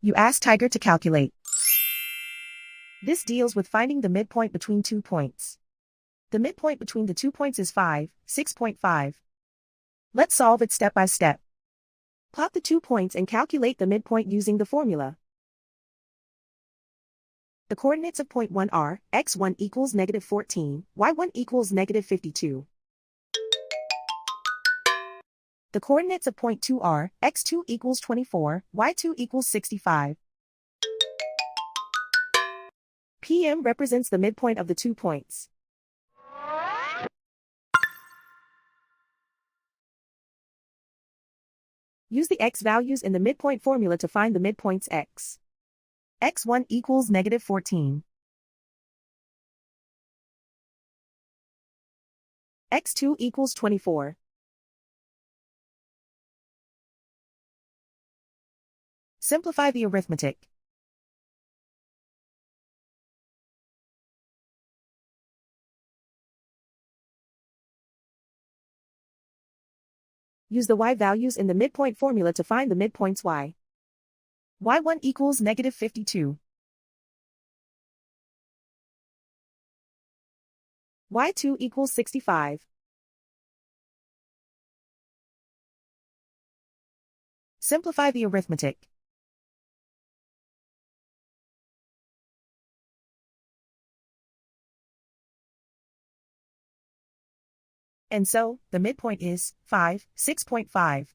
You ask Tiger to calculate. This deals with finding the midpoint between 2 points. The midpoint between the 2 points is 5, 6.5. Let's solve it step by step. Plot the 2 points and calculate the midpoint using the formula. The coordinates of point 1 are, x1 equals -14, y1 equals -52. The coordinates of point 2 are, x2 equals 24, y2 equals 65. PM represents the midpoint of the 2 points. Use the x values in the midpoint formula to find the midpoints x. x1 equals -14. x2 equals 24. Simplify the arithmetic. Use the y values in the midpoint formula to find the midpoints y. y1 equals -52. y2 equals 65. Simplify the arithmetic. And so, the midpoint is 5, 6.5.